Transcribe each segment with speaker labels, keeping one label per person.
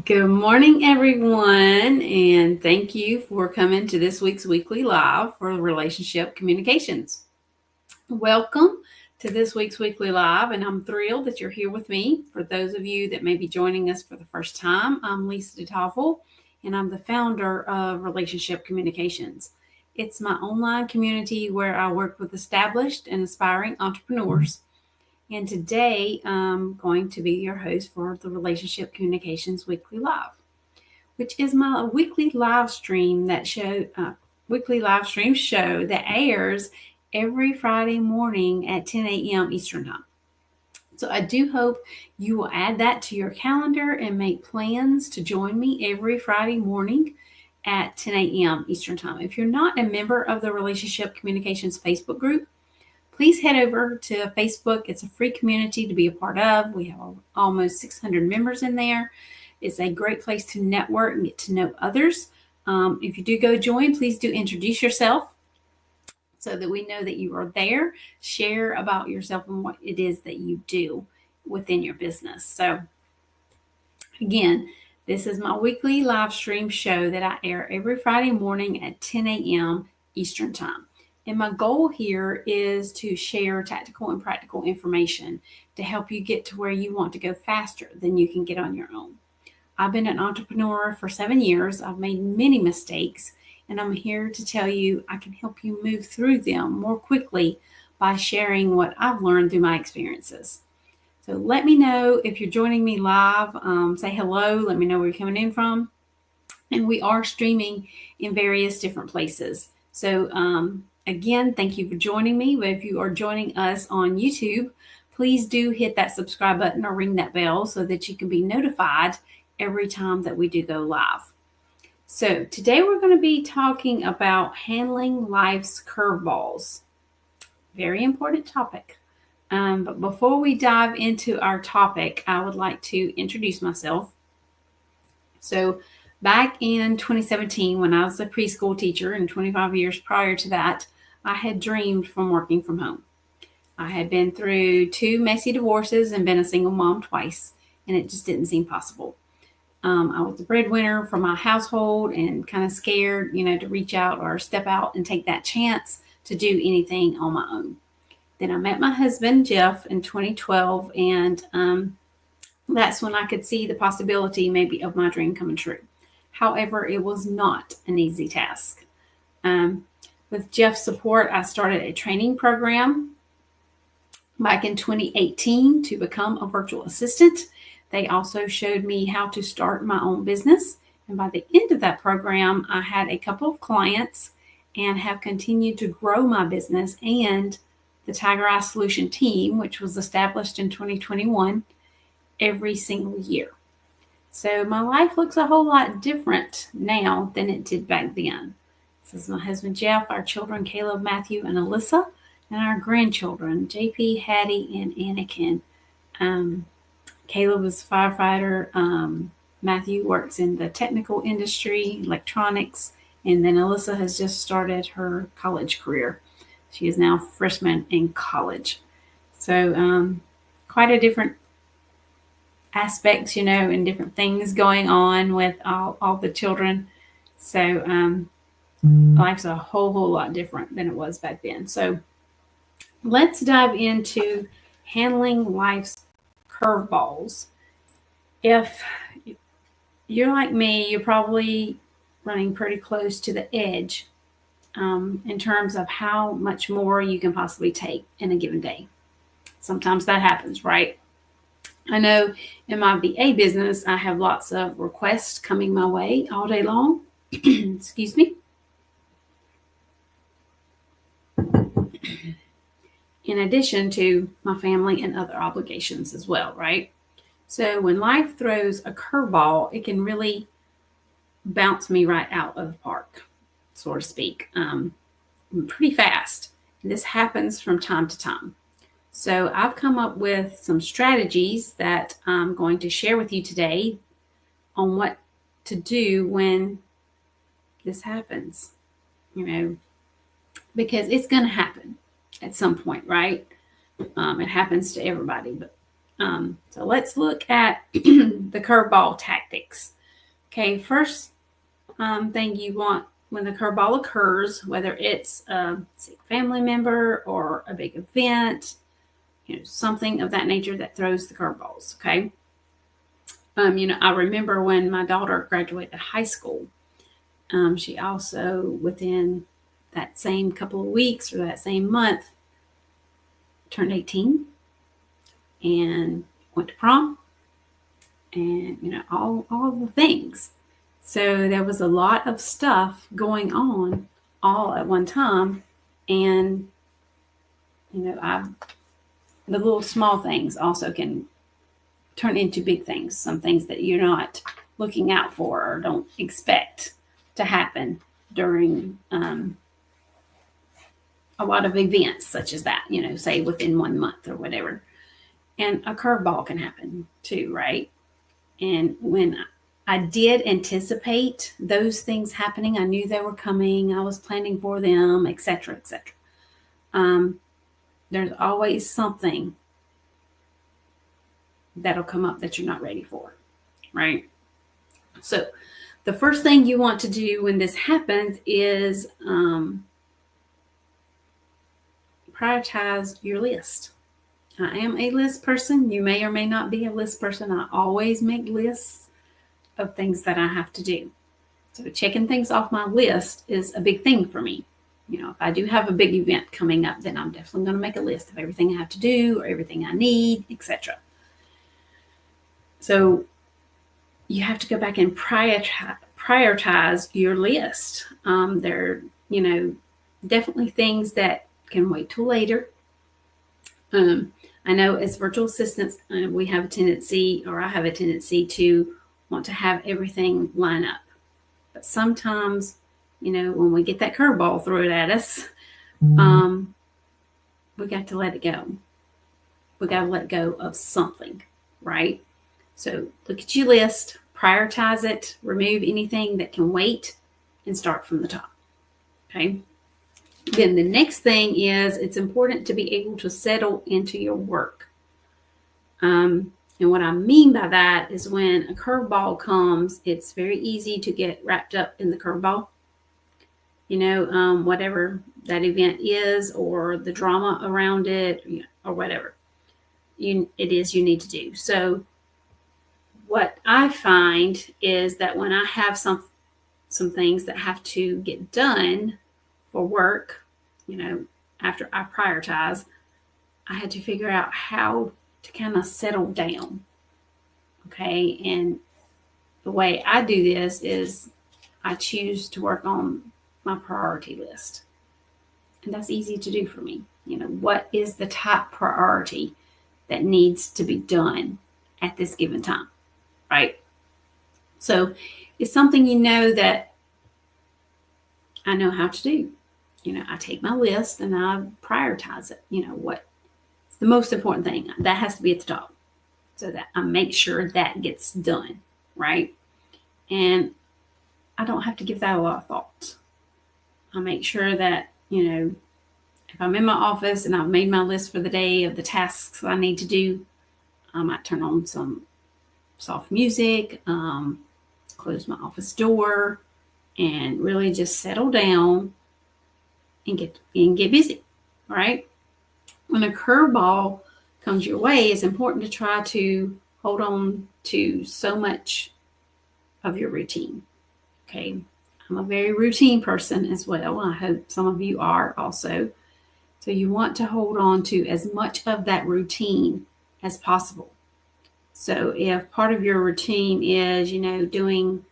Speaker 1: Good morning, everyone, and thank you for coming to this week's weekly live for relationship communications. Welcome to this week's weekly live, and I'm thrilled that you're here with me. For those of you that may be joining us for the first time, I'm Lisa DeToffol, and I'm the founder of Relationship Communications. It's my online community where I work with established and aspiring entrepreneurs. And today I'm going to be your host for the Relationship Communications Weekly Live, which is my weekly live stream show that airs every Friday morning at 10 a.m. Eastern Time. So I do hope you will add that to your calendar and make plans to join me every Friday morning at 10 a.m. Eastern Time. If you're not a member of the Relationship Communications Facebook group, please head over to Facebook. It's a free community to be a part of. We have almost 600 members in there. It's a great place to network and get to know others. If you do go join, please do introduce yourself so that we know that you are there. Share about yourself and what it is that you do within your business. So again, this is my weekly live stream show that I air every Friday morning at 10 a.m. Eastern Time. And my goal here is to share tactical and practical information to help you get to where you want to go faster than you can get on your own. I've been an entrepreneur for 7 years. I've made many mistakes, and I'm here to tell you I can help you move through them more quickly by sharing what I've learned through my experiences. So let me know if you're joining me live. Say hello. Let me know where you're coming in from. And we are streaming in various different places. So again, thank you for joining me. But if you are joining us on YouTube, please do hit that subscribe button or ring that bell so that you can be notified every time that we do go live. So today we're going to be talking about handling life's curveballs. Very important topic. But before we dive into our topic, I would like to introduce myself. So back in 2017, when I was a preschool teacher, and 25 years prior to that, I had dreamed from working from home. I had been through 2 messy divorces and been a single mom twice, and it just didn't seem possible. I was the breadwinner for my household and kind of scared, to reach out or step out and take that chance to do anything on my own. Then I met my husband, Jeff, in 2012, and that's when I could see the possibility maybe of my dream coming true. However, it was not an easy task. With Jeff's support, I started a training program back in 2018 to become a virtual assistant. They also showed me how to start my own business. And by the end of that program, I had a couple of clients and have continued to grow my business and the Tiger Eye Solution team, which was established in 2021, every single year. So my life looks a whole lot different now than it did back then. This is my husband, Jeff, our children, Caleb, Matthew, and Alyssa, and our grandchildren, JP, Hattie, and Anakin. Caleb is a firefighter. Matthew works in the technical industry, electronics, and then Alyssa has just started her college career. She is now a freshman in college. So quite a different aspects, and different things going on with all the children. So life's a whole lot different than it was back then. So let's dive into handling life's curveballs. If you're like me, you're probably running pretty close to the edge in terms of how much more you can possibly take in a given day. Sometimes that happens, right? I know in my VA business, I have lots of requests coming my way all day long. Excuse me. In addition to my family and other obligations as well, right? So when life throws a curveball, it can really bounce me right out of the park, so to speak, pretty fast. And this happens from time to time. So I've come up with some strategies that I'm going to share with you today on what to do when this happens, because it's going to happen at some point, right? It happens to everybody, but So let's look at the curveball tactics. Okay, first thing you want when the curveball occurs, whether it's a sick family member or a big event, something of that nature that throws the curveballs. Okay. I remember when my daughter graduated high school, she also, within that same couple of weeks or that same month, turned 18 and went to prom and, all the things. So there was a lot of stuff going on all at one time. And, the little small things also can turn into big things, some things that you're not looking out for or don't expect to happen during a lot of events such as that, say within 1 month or whatever. And a curveball can happen too, right? And when I did anticipate those things happening, I knew they were coming, I was planning for them, etc., etc. There's always something that'll come up that you're not ready for, right? So the first thing you want to do when this happens is prioritize your list. I am a list person. You may or may not be a list person. I always make lists of things that I have to do. So checking things off my list is a big thing for me. If I do have a big event coming up, then I'm definitely going to make a list of everything I have to do or everything I need, etc. So you have to go back and prioritize your list. There are, definitely things that can wait till later. I know as virtual assistants, we have a tendency, or I have a tendency to want to have everything line up. But sometimes, when we get that curveball thrown at us, we got to let it go. We got to let go of something, right? So look at your list, prioritize it, remove anything that can wait, and start from the top. Okay. Then the next thing is it's important to be able to settle into your work. And what I mean by that is when a curveball comes, it's very easy to get wrapped up in the curveball. Whatever that event is or the drama around it or whatever it is you need to do. So what I find is that when I have some things that have to get done for work, after I prioritize, I had to figure out how to kind of settle down. Okay. And the way I do this is I choose to work on my priority list. And that's easy to do for me. What is the top priority that needs to be done at this given time, right? So it's something that I know how to do. I take my list and I prioritize it. What's the most important thing? That has to be at the top so that I make sure that gets done, right? And I don't have to give that a lot of thought. I make sure that, if I'm in my office and I've made my list for the day of the tasks I need to do, I might turn on some soft music, close my office door, and really just settle down and get busy, right? When a curveball comes your way, it's important to try to hold on to so much of your routine. Okay. I'm a very routine person as well. I hope some of you are also. So you want to hold on to as much of that routine as possible. So if part of your routine is, doing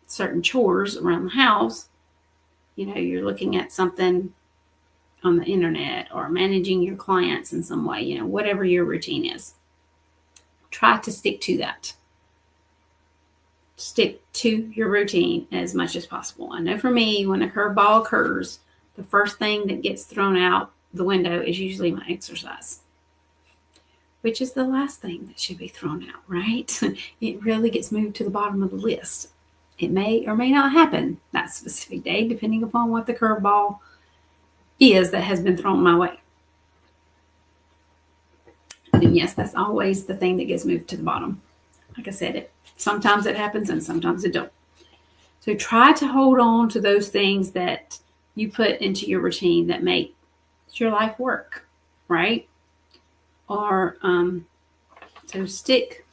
Speaker 1: certain chores around the house, you're looking at something on the internet or managing your clients in some way, whatever your routine is, try to stick to that. Stick to your routine as much as possible. I know for me, when a curveball occurs, the first thing that gets thrown out the window is usually my exercise, which is the last thing that should be thrown out, right? It really gets moved to the bottom of the list. It may or may not happen that specific day, depending upon what the curveball is that has been thrown my way. then yes, that's always the thing that gets moved to the bottom. Like I said, sometimes it happens and sometimes it don't. So try to hold on to those things that you put into your routine that make your life work, right? Or so stick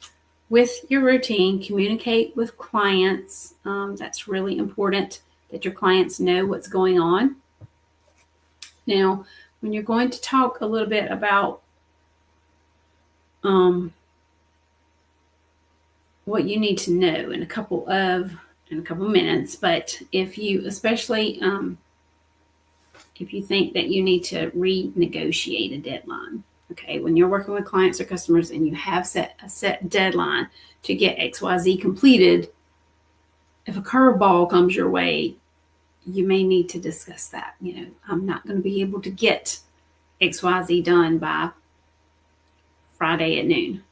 Speaker 1: with your routine, communicate with clients. That's really important that your clients know what's going on. Now, when you're going to talk a little bit about what you need to know in a couple minutes, but if you, especially if you think that you need to renegotiate a deadline, okay, when you're working with clients or customers and you have set a set deadline to get XYZ completed, if a curveball comes your way, you may need to discuss that. I'm not going to be able to get XYZ done by Friday at noon.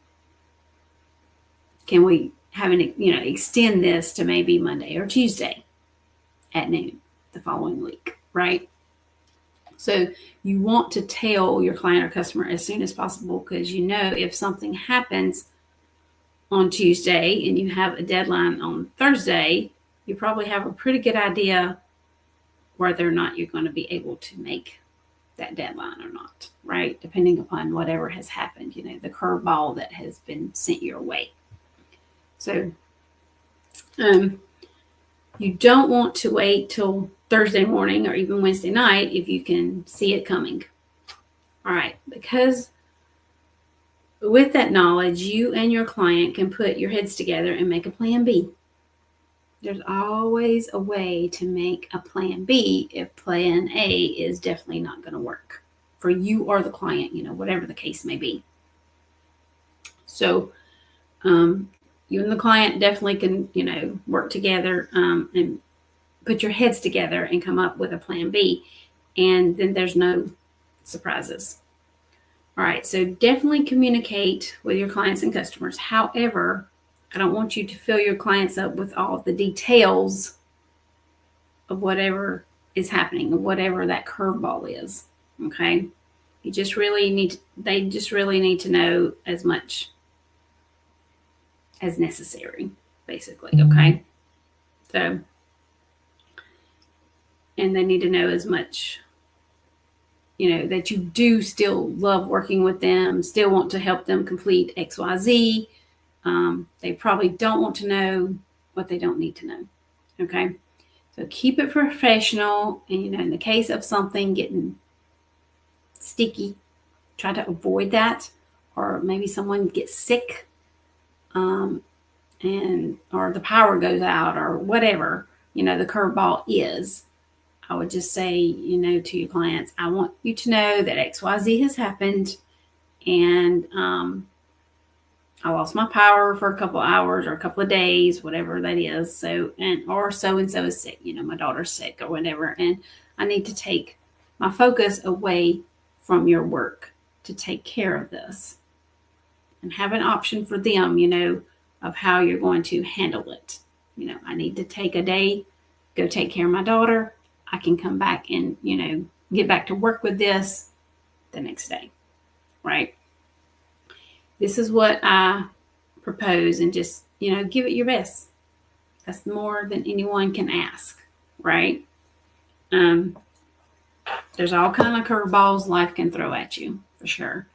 Speaker 1: Can we extend this to maybe Monday or Tuesday at noon the following week, right? So you want to tell your client or customer as soon as possible, because if something happens on Tuesday and you have a deadline on Thursday, you probably have a pretty good idea whether or not you're going to be able to make that deadline or not, right? Depending upon whatever has happened, the curveball that has been sent your way. So you don't want to wait till Thursday morning or even Wednesday night if you can see it coming. All right, because with that knowledge, you and your client can put your heads together and make a plan B. There's always a way to make a plan B if plan A is definitely not going to work for you or the client, whatever the case may be. So you and the client definitely can, work together and put your heads together and come up with a plan B. And then there's no surprises. All right, so definitely communicate with your clients and customers. However, I don't want you to fill your clients up with all the details of whatever is happening, or whatever that curveball is. Okay, they just really need to know as much as necessary, basically. Okay, so, and they need to know as much, that you do still love working with them, still want to help them complete XYZ. They probably don't want to know what they don't need to know. Okay, so keep it professional. And in the case of something getting sticky, try to avoid that. Or maybe someone gets sick, or the power goes out, or whatever the curveball is. I would just say, to your clients, I want you to know that XYZ has happened, and I lost my power for a couple of hours or a couple of days, whatever that is. Or so-and-so is sick, my daughter's sick or whatever. And I need to take my focus away from your work to take care of this, and have an option for them, of how you're going to handle it. I need to take a day, go take care of my daughter. I can come back and, get back to work with this the next day, right? This is what I propose, and just, give it your best. That's more than anyone can ask, right? There's all kind of curveballs life can throw at you, for sure.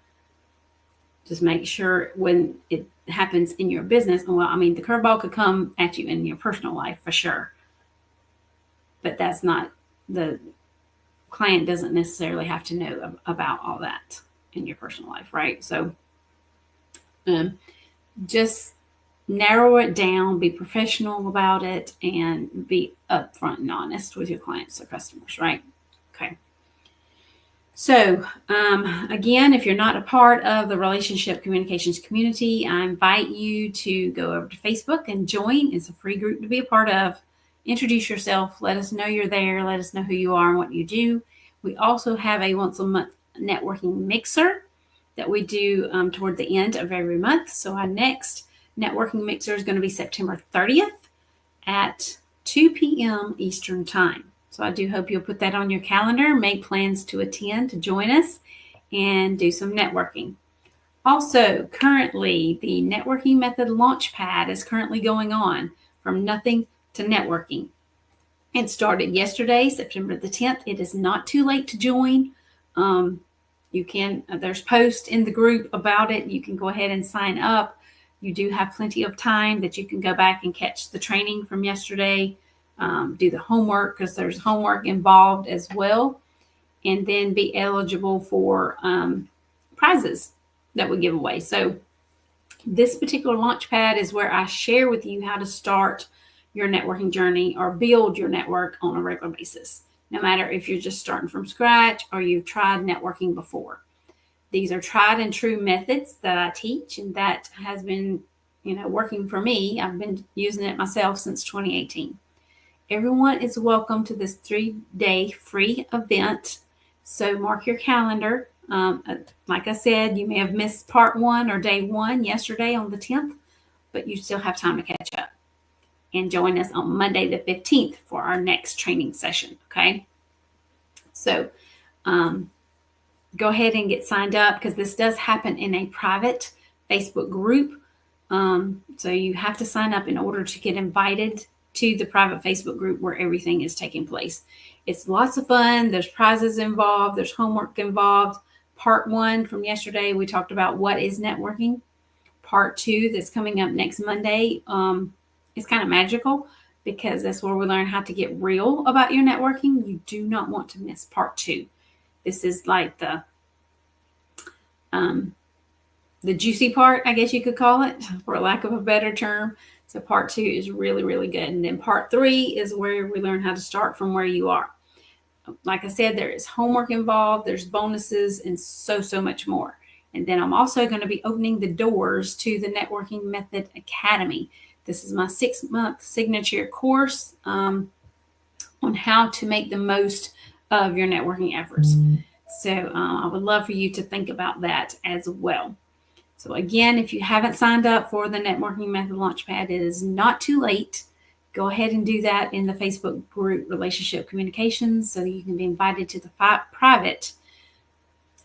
Speaker 1: Just make sure when it happens in your business, the curveball could come at you in your personal life, for sure. But that's not, the client doesn't necessarily have to know about all that in your personal life, right? So just narrow it down, be professional about it, and be upfront and honest with your clients or customers, right? Okay. So again, if you're not a part of the Relationship Communications community, I invite you to go over to Facebook and join. It's a free group to be a part of. Introduce yourself. Let us know you're there. Let us know who you are and what you do. We also have a once a month networking mixer that we do toward the end of every month. So our next networking mixer is going to be September 30th at 2 p.m. Eastern Time. So I do hope you'll put that on your calendar, make plans to attend, to join us, and do some networking. Also, currently, the Networking Method Launchpad is currently going on from nothing to networking. It started yesterday, September the 10th. It is not too late to join. You can, there's posts in the group about it. You can go ahead and sign up. You do have plenty of time that you can go back and catch the training from yesterday, do the homework because there's homework involved as well, and then be eligible for prizes that we give away. So this particular launchpad is where I share with you how to start your networking journey or build your network on a regular basis, no matter if you're just starting from scratch or you've tried networking before. These are tried and true methods that I teach, and that has been, working for me. I've been using it myself since 2018. Everyone is welcome to this 3-day free event. So mark your calendar. Like I said, you may have missed part 1 or day 1 yesterday on the 10th, but you still have time to catch up. And join us on Monday the 15th for our next training session, okay? So go ahead and get signed up because this does happen in a private Facebook group. So you have to sign up in order to get invited to the private Facebook group where everything is taking place. It's lots of fun. There's prizes involved. There's homework involved. Part 1 from yesterday, we talked about what is networking. Part 2 that's coming up next Monday is kind of magical because that's where we learn how to get real about your networking. You do not want to miss part 2. This is like the juicy part, I guess you could call it, for lack of a better term. So part 2 is really, really good. And then part 3 is where we learn how to start from where you are. Like I said, there is homework involved, there's bonuses, and so much more. And then I'm also going to be opening the doors to the Networking Method Academy. This is my 6-month signature course on how to make the most of your networking efforts. So I would love for you to think about that as well. So again, if you haven't signed up for the Networking Method Launchpad, it is not too late. Go ahead and do that in the Facebook group Relationship Communications so that you can be invited to the private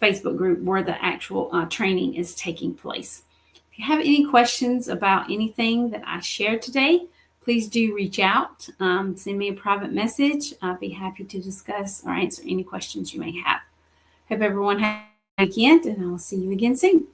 Speaker 1: Facebook group where the actual training is taking place. If you have any questions about anything that I shared today, please do reach out. Send me a private message. I'll be happy to discuss or answer any questions you may have. Hope everyone has a good weekend, and I'll see you again soon.